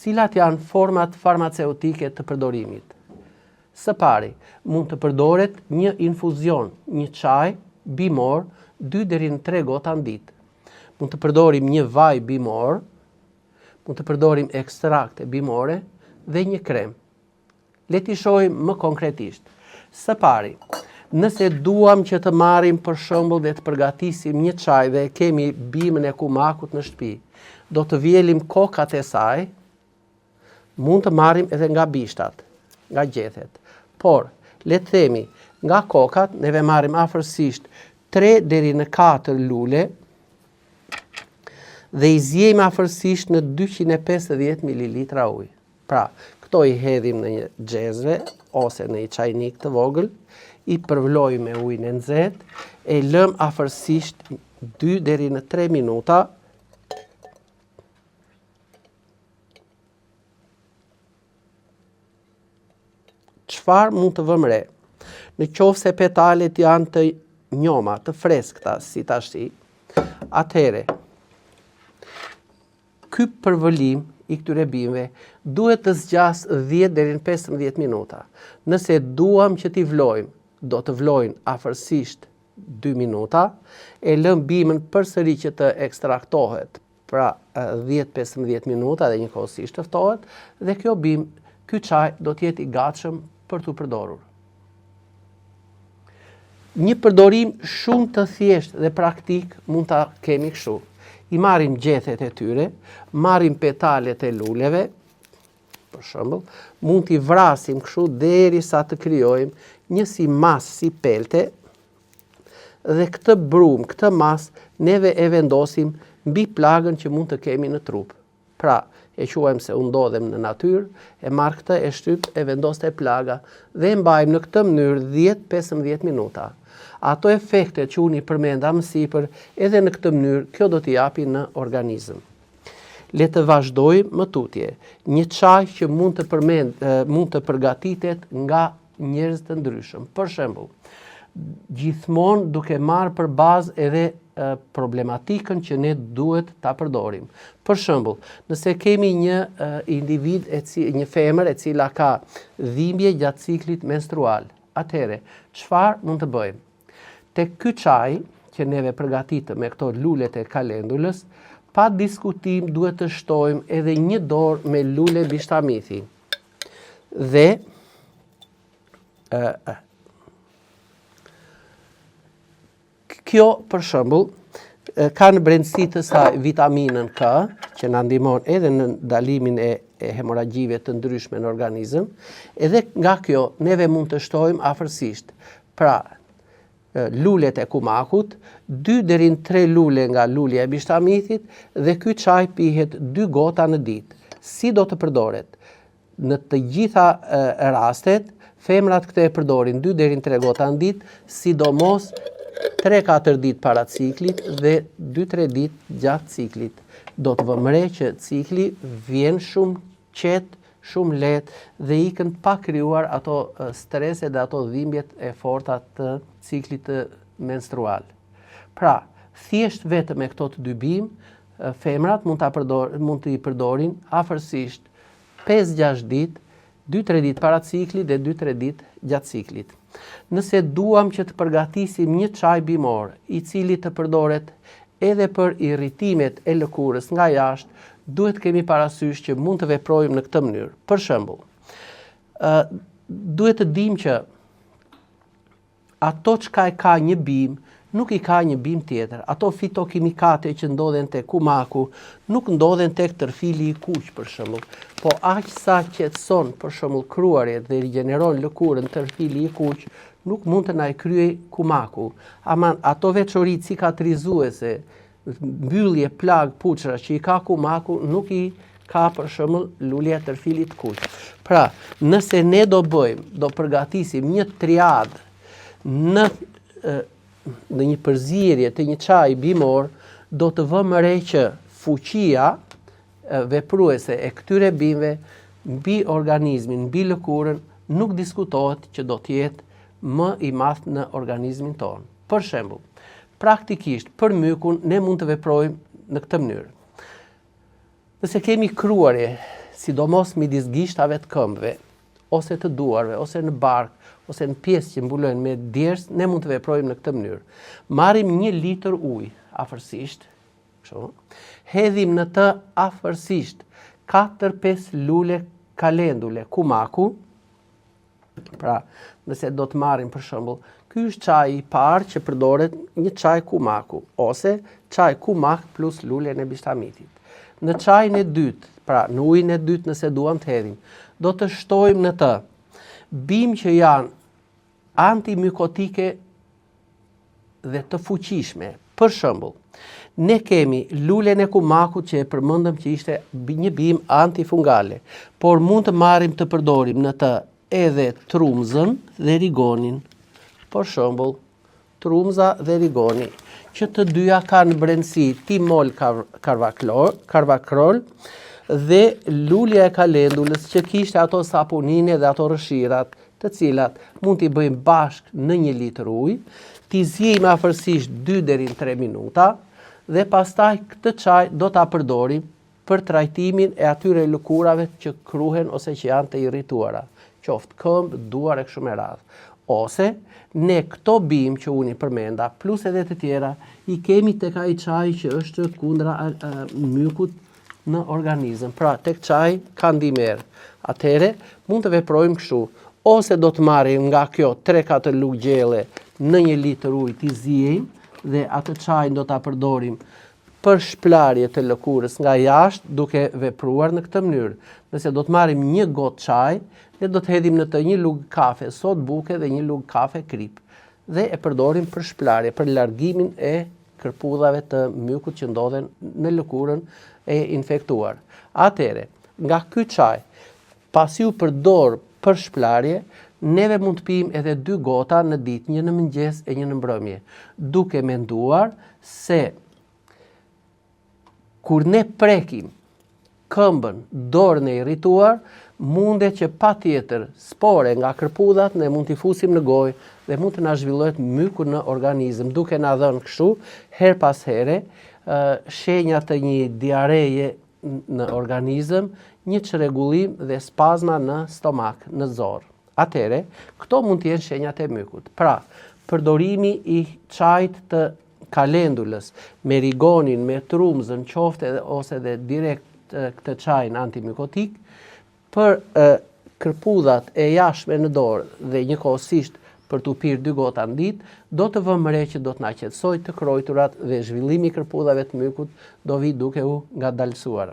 cilat janë format farmaceutike të përdorimit. Së pari, mund të përdoret një infuzion, një çaj bimor 2 deri në 3 gota në ditë. Mund të përdorim një vaj bimor, mund të përdorim ekstrakte bimore dhe një krem. Le t'i shohim më konkretisht. Së pari, nëse duam që të marrim për shembull dhe të përgatisim një çaj dhe kemi bimën e kumakut në shtëpi, do të vjelim kokat e saj, mund të marrim edhe nga bishtat, nga gjethet. Por, le të themi, nga kokat neve marrim afërsisht 3 deri në 4 lule dhe i zjejmë afërsisht në 250 ml ujë. Pra, këto i hedhim në një xhezve ose në një çajnik të vogël, i përvlojmë me ujin e nxehtë, e lëm afërsisht 2 deri në 3 minuta. Çfarë mund të vëmë re? Në qoftë se petalet janë të njoma, të freskëta, si tashi, atëhere, ky përvëlim i këtyre bimëve duhet të zgjas 10 deri në 15 minuta. Nëse duam që t'i vlojmë, do të vlojnë afërsisht 2 minuta, e lëm bimën përsëri që të ekstraktohet, pra 10-15 minuta dhe njëkohësisht të ftohet, dhe ky çaj do të jetë i gatshëm për t'u përdorur. Një përdorim shumë të thjeshtë dhe praktik mund ta kemi kështu. I marrim gjethet e tyre, marrim petalet e luleve, për shembull, mund t'i vrasim kështu derisa të krijojmë një si mas, si pelte, dhe këtë brum, këtë mas, neve e vendosim mbi plagën që mund të kemi në trup. Pra, e quajmë se u ndodhem në natyrë, e marr këtë, e shtyp, e vendos te plaga dhe e mbajmë në këtë mënyrë 10-15 minuta. Ato efekte që unë i përmenda më sipër, edhe në këtë mënyrë, kjo do t'i japi në organizëm. Le të vazhdojmë më tutje. Një çaj që mund të përgatitet nga njerëz të ndryshëm. Për shembull, gjithmonë duke marrë për bazë edhe problematikën që ne duhet ta përdorim. Për shembull, nëse kemi një individ, një femër e cila ka dhimbje gjatë ciklit menstrual, atëherë, çfarë mund të bëjmë? Tek ky çaj që neve përgatitëm me këto lulet e kalendulës, pa diskutim duhet të shtojmë edhe një dorë me lule bishtamithi. Dhe kjo, për shembull, ka në brendësi të saj vitaminën K, që na ndihmon edhe në ndalimin e hemoragjive të ndryshme në organizëm, edhe nga kjo neve mund të shtojmë afërsisht. Pra, lulet e kumakut, 2 deri në 3 lule nga lulja e bishtamithit dhe ky çaj pihet 2 gota në ditë. Si do të përdoret? Në të gjitha rastet, femrat këtë e përdorin 2 deri në 3 gota në ditë, sidomos 3-4 ditë para ciklit dhe 2-3 ditë gjatë ciklit. Do të vëmë re që cikli vjen shumë qetë, shumë lehtë dhe ikën pa krijuar ato strese dhe ato dhimbjet e forta të ciklit menstrual. Pra, thjesht vetëm me këto të dy bimë, femrat mund t'i përdorin afërsisht 5-6 ditë, 2-3 ditë para ciklit dhe 2-3 ditë gjatë ciklit. Nëse duam që të përgatisim një çaj bimor, i cili të përdoret edhe për irritimet e lëkurës nga jashtë, duhet kemi parasysh që mund të veprojmë në këtë mënyrë. Për shembull, duhet të dimë që ato çka e ka një bimë, nuk i ka një bimë tjetër. Ato fitokimikate që ndodhen tek kumaku, nuk ndodhen tek tërfili i kuq, për shembull. Po aq sa qetëson, për shembull, kruarjet dhe rigjeneron lëkurën tërfili i kuq, nuk mund të na e kryej kumaku. Ama ato veçoritë cikatrizuese, mbyllje, plag, puçra që i ka kumaku, nuk i ka, për shembull, lulja e tërfilit kuq. Pra, nëse ne do përgatisim një triad në një përzierje të një çaji bimor, do të vëmë re që fuqia vepruese e këtyre bimëve mbi organizmin, mbi lëkurën, nuk diskutohet që do të jetë më i madh në organizmin tonë. Për shembull, praktikisht për mykun ne mund të veprojmë në këtë mënyrë. Nëse kemi kruarje sidomos midis gishtave të këmbëve, ose të duarve, ose në bark, ose në pjesë që mbulojnë me djersë, ne mund të veprojmë në këtë mënyrë. Marrim 1 litër ujë afërsisht, kështu, hedhim në të afërsisht 4-5 lule kalendule kumaku. Pra, nëse do të marrim për shembull, ky është çaji i parë që përdoret, një çaj kumaku, ose çaj kumak plus lulen e bishtamitit. Në çajin e dytë, pra në ujin e dytë nëse duam të hedhim, do të shtojmë në të bimë që janë antimykotike dhe të fuqishme. Për shembull, ne kemi lulen e kumakut që e përmendëm që ishte një bimë antifungale, por mund të marrim të përdorim në të edhe trumzën dhe rigonin. Për shembull, trumza dhe rigoni, që të dyja kanë brendësi timol karvakrol dhe lulja e kalendulës që kishte ato saponine dhe ato rëshirat, të cilat mund t'i bëjmë bashkë në 1 litër ujë, t'i zjejmë afërsisht 2 deri në 3 minuta dhe pastaj këtë çaj do ta përdorim për trajtimin e atyre lëkurave që kruhen ose që janë të irrituara, qoftë këmbë, duar e kështu me radhë. Ose ne këto bimë që unë i përmenda, plus edhe të tjera, i kemi tek ai çaj që është kundra mykut në organizëm. Pra, tek çaji kandimer. Atëhere, mund të veprojmë kështu. Ose do të marrim nga kjo 3-4 lugë gjelle në 1 litër ujë t'i zjejmë dhe atë çajin do ta përdorim për shplarje të lëkurës nga jashtë duke vepruar në këtë mënyrë. Nëse do të marrim 1 gotë çaj, ne do të hedhim në të 1 lugë kafe sot buke dhe 1 lugë kafe krip dhe e përdorim për shplarje, për largimin e kërpudhave të mykut që ndodhen në lëkurën e infektuar. Atëhere, nga ky çaj, pasi u përdor për shplarje, neve mund të pijmë edhe 2 gota në ditë, një në mëngjes e një në mbrëmje, duke menduar se kur ne prekim këmbën, dorën e irrituar, mundet që patjetër spore nga kërpudhat ne mund t'i fusim në gojë dhe mund të na zhvillohet myku në organizëm, duke na dhënë kështu her pas here shenja të një diareje në organizëm, një çrregullim dhe spazma në stomak, në zorë. Atëhere, këto mund të jenë shenjat e mykut. Pra, përdorimi i çajit të kalendulës me rigonin, me trumzën, qofte ose dhe direkt këtë çajin antimykotik për kërpudhat e jashtme në dorë dhe njëkohësisht për t'u pirë 2 gota në ditë, do të vëmë re që do të na qetësojë të krojturat dhe zhvillimi i kërpudhave të mykut do vi duke u ngadalësuar.